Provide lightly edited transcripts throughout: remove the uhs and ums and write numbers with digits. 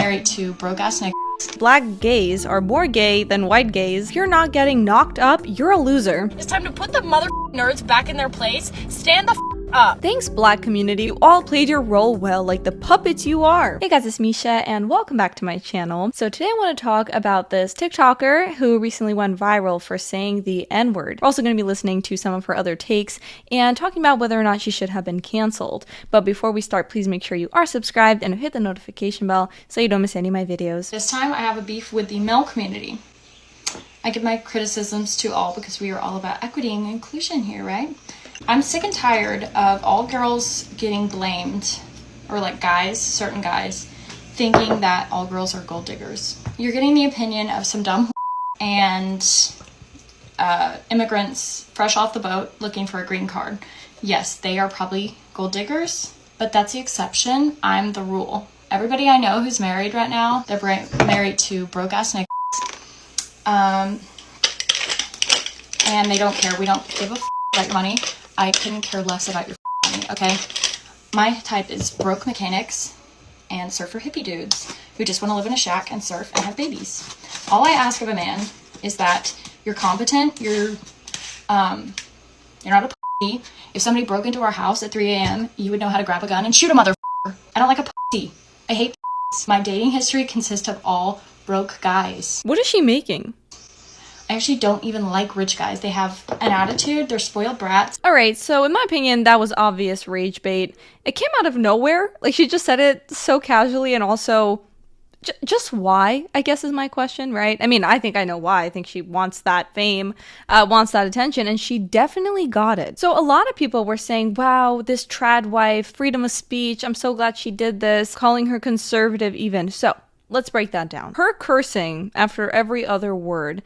married to broke-ass niggas. Black gays are more gay than white gays. If you're not getting knocked up, you're a loser. It's time to put the mother nerds back in their place. Stand the up. Thanks, Black community. You all played your role well, like the puppets you are. Hey guys, it's Misha, and welcome back to my channel. So today I want to talk about this TikToker who recently went viral for saying the N-word. We're also going to be listening to some of her other takes and talking about whether or not she should have been canceled. But before we start, please make sure you are subscribed and hit the notification bell so you don't miss any of my videos. This time I have a beef with the male community. I give my criticisms to all because we are all about equity and inclusion here, right? I'm sick and tired of all girls getting blamed, or like guys, certain guys, thinking that all girls are gold diggers. You're getting the opinion of some dumb and immigrants fresh off the boat looking for a green card. Yes, they are probably gold diggers, but that's the exception. I'm the rule. Everybody I know who's married right now, they're married to broke-ass niggas. And they don't care. We don't give a about your money. I couldn't care less about your money, okay? My type is broke mechanics and surfer hippie dudes who just want to live in a shack and surf and have babies. All I ask of a man is that you're competent, you're not a pussy. If somebody broke into our house at 3 a.m., you would know how to grab a gun and shoot a motherfucker. I don't like a pussy. I hate pussies. My dating history consists of all broke guys. What is she making? I actually don't even like rich guys. They have an attitude. They're spoiled brats. Alright, so in my opinion, that was obvious rage bait. It came out of nowhere. Like, she just said it so casually, and also, just why, I guess is my question, right? I mean, I think I know why. I think she wants that fame, wants that attention, and she definitely got it. So a lot of people were saying, wow, this trad wife, freedom of speech, I'm so glad she did this, calling her conservative even. So, let's break that down. Her cursing after every other word,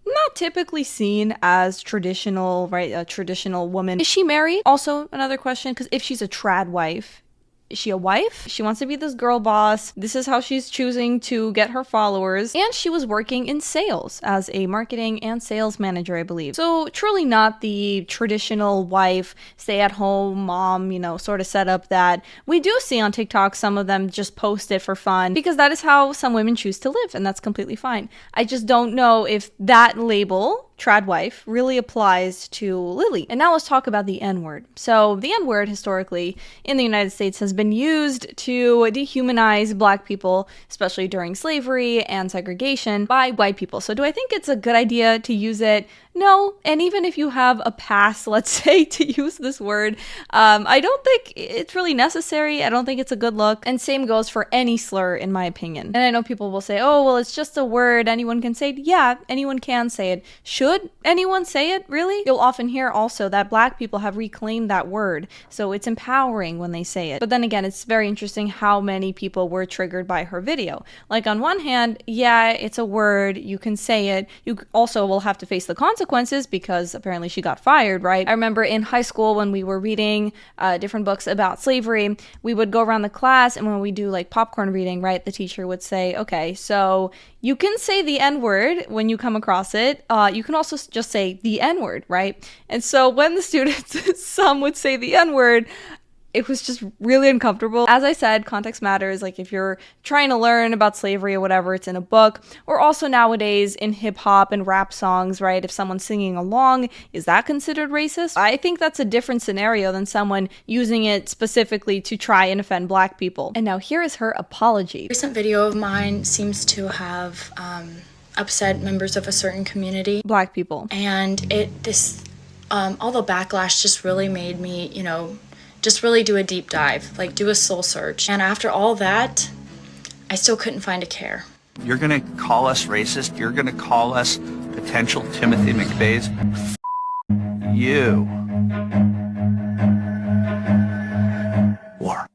not typically seen as traditional, right? A traditional woman. Is she married? Also another question, because if she's a trad wife, is she a wife? She wants to be this girl boss. This is how she's choosing to get her followers. And she was working in sales as a marketing and sales manager, I believe. So truly not the traditional wife, stay-at-home mom, you know, sort of setup that we do see on TikTok. Some of them just post it for fun because that is how some women choose to live, and that's completely fine. I just don't know if that label, trad wife, really applies to Lily. And now let's talk about the N-word. So the N-word historically in the United States has been used to dehumanize Black people, especially during slavery and segregation, by white people. So do I think it's a good idea to use it? No. And even if you have a pass, let's say, to use this word, I don't think it's really necessary. I don't think it's a good look. And same goes for any slur, in my opinion. And I know people will say, oh, well, it's just a word. Anyone can say it. Yeah, anyone can say it. Should anyone say it, really? You'll often hear also that Black people have reclaimed that word. So it's empowering when they say it. But then again, it's very interesting how many people were triggered by her video. Like, on one hand, yeah, it's a word. You can say it. You also will have to face the consequences because apparently she got fired, right? I remember in high school when we were reading different books about slavery, we would go around the class, and when we do like popcorn reading, right, the teacher would say, okay, so you can say the N-word when you come across it. You can also just say the N-word, right? And so when the students, some would say the N-word, it was just really uncomfortable. As I said, context matters. Like, if you're trying to learn about slavery or whatever, it's in a book. Or also nowadays in hip hop and rap songs, right? If someone's singing along, is that considered racist? I think that's a different scenario than someone using it specifically to try and offend Black people. And now here is her apology. A recent video of mine seems to have upset members of a certain community. Black people. And all the backlash just really made me, you know, just really do a deep dive, like do a soul search. And after all that, I still couldn't find a care. You're gonna call us racist? You're gonna call us potential Timothy McVeighs? You. War.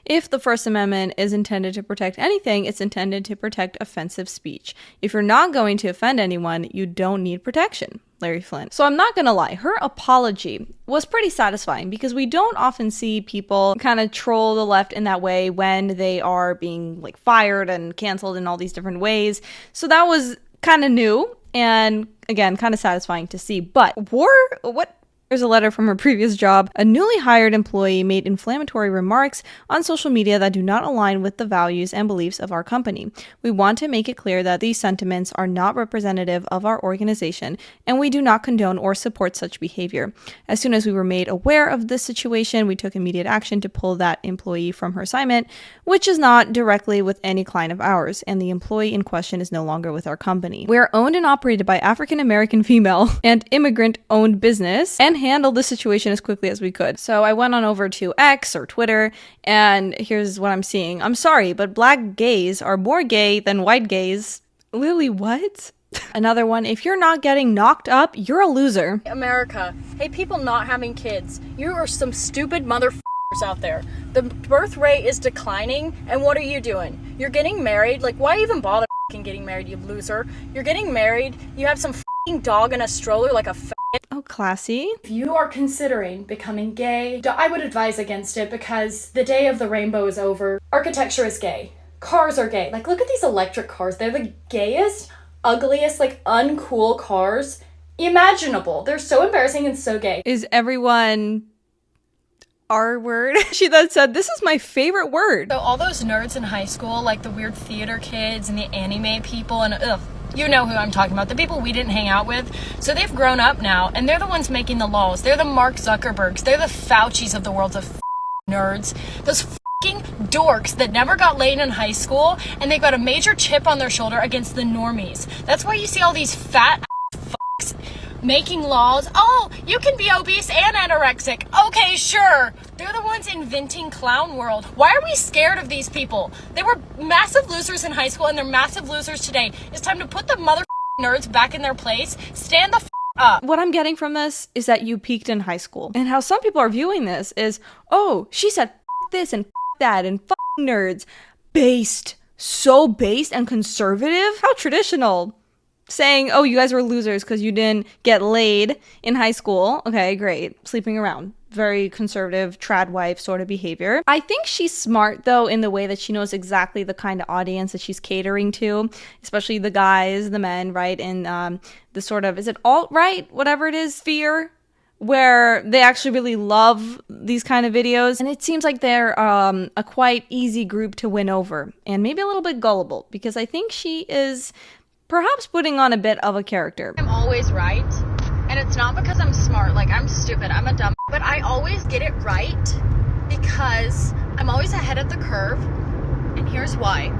If the First Amendment is intended to protect anything, it's intended to protect offensive speech. If you're not going to offend anyone, you don't need protection. Larry Flynt. So I'm not gonna lie, her apology was pretty satisfying because we don't often see people kind of troll the left in that way when they are being like fired and canceled in all these different ways. So that was kind of new and again, kind of satisfying to see. But what There's a letter from her previous job. A newly hired employee made inflammatory remarks on social media that do not align with the values and beliefs of our company. We want to make it clear that these sentiments are not representative of our organization, and we do not condone or support such behavior. As soon as we were made aware of this situation, we took immediate action to pull that employee from her assignment, which is not directly with any client of ours, and the employee in question is no longer with our company. We are owned and operated by African American female and immigrant-owned business, and handled the situation as quickly as we could. So I went on over to X or Twitter, and here's what I'm seeing. I'm sorry, but black gays are more gay than white gays. Lily, what? Another one, if you're not getting knocked up, you're a loser. America, hey, people not having kids, you are some stupid motherfuckers out there. The birth rate is declining, and what are you doing? You're getting married. Like, why even bother getting married, you loser? You're getting married, you have some dog in a stroller like a Oh, classy. If you are considering becoming gay, I would advise against it, because the day of the rainbow is over. Architecture is gay. Cars are gay. Like, look at these electric cars. They're the gayest, ugliest, like, uncool cars imaginable. They're so embarrassing and so gay. Is everyone R word? She then said, this is my favorite word. So all those nerds in high school, like the weird theater kids and the anime people, and you know who I'm talking about, the people we didn't hang out with. So they've grown up now, and they're the ones making the laws. They're the Mark Zuckerbergs. They're the Faucis of the world of nerds. Those dorks that never got laid in high school, and they've got a major chip on their shoulder against the normies. That's why you see all these fat fucks making laws. Oh, you can be obese and anorexic. Okay, sure. They're the ones inventing clown world. Why are we scared of these people? They were massive losers in high school, and they're massive losers today. It's time to put the mother nerds back in their place. Stand the up. What I'm getting from this is that you peaked in high school. And how some people are viewing this is, oh, she said this and that and nerds. Based. So based and conservative? How traditional. Saying, oh, you guys were losers because you didn't get laid in high school. Okay, great. Sleeping around. Very conservative, trad wife sort of behavior. I think she's smart, though, in the way that she knows exactly the kind of audience that she's catering to, especially the guys, the men, right? And the sort of, is it alt-right? Whatever it is, sphere, where they actually really love these kind of videos. And it seems like they're a quite easy group to win over, and maybe a little bit gullible, because I think she is perhaps putting on a bit of a character. I'm always right, and it's not because I'm smart, like I'm stupid, I'm a dumb, but I always get it right because I'm always ahead of the curve, and here's why.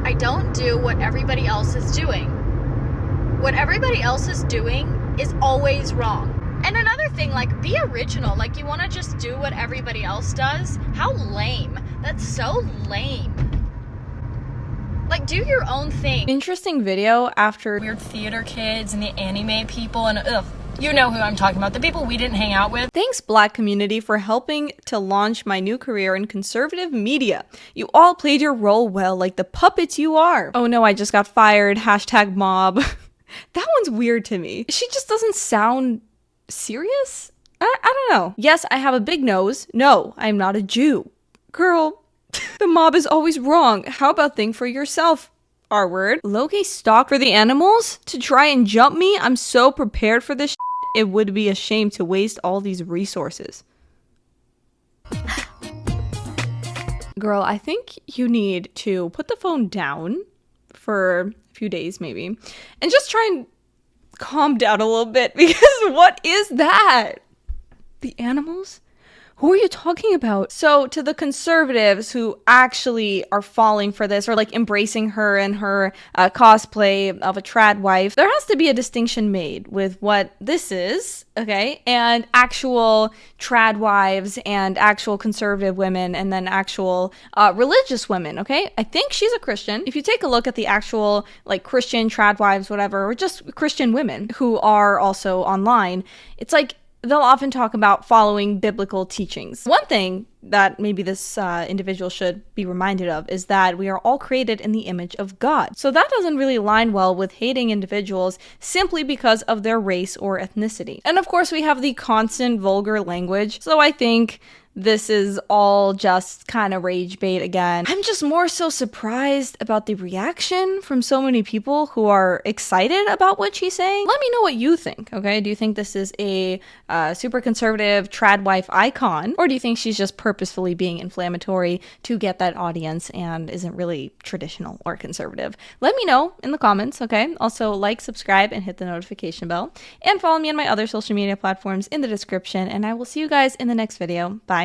I don't do what everybody else is doing. What everybody else is doing is always wrong. And another thing, like, be original. Like, you want to just do what everybody else does? How lame. That's so lame. Like, do your own thing. Interesting video after Weird theater kids and the anime people, and you know who I'm talking about, the people we didn't hang out with. Thanks, Black community, for helping to launch my new career in conservative media. You all played your role well, like the puppets you are. Oh no, I just got fired. Hashtag mob. That one's weird to me. She just doesn't sound serious? I don't know. Yes, I have a big nose. No, I'm not a Jew. Girl, the mob is always wrong. How about think for yourself? R word. Loki stalked for the animals to try and jump me? I'm so prepared for this shit. It would be a shame to waste all these resources. Girl, I think you need to put the phone down for a few days maybe, and just try and calm down a little bit, because what is that? The animals? Who are you talking about? So to the conservatives who actually are falling for this, or like embracing her and her cosplay of a trad wife, there has to be a distinction made with what this is, okay, and actual trad wives and actual conservative women, and then actual religious women, okay? I think she's a Christian. If you take a look at the actual like Christian trad wives, whatever, or just Christian women who are also online, it's like they'll often talk about following biblical teachings. One thing that maybe this individual should be reminded of is that we are all created in the image of God. So that doesn't really align well with hating individuals simply because of their race or ethnicity. And of course, we have the constant vulgar language. So I think this is all just kind of rage bait again. I'm just more so surprised about the reaction from so many people who are excited about what she's saying. Let me know what you think, okay? Do you think this is a super conservative trad wife icon, or do you think she's just purposefully being inflammatory to get that audience and isn't really traditional or conservative? Let me know in the comments, okay? Also, like, subscribe, and hit the notification bell, and follow me on my other social media platforms in the description, and I will see you guys in the next video. Bye.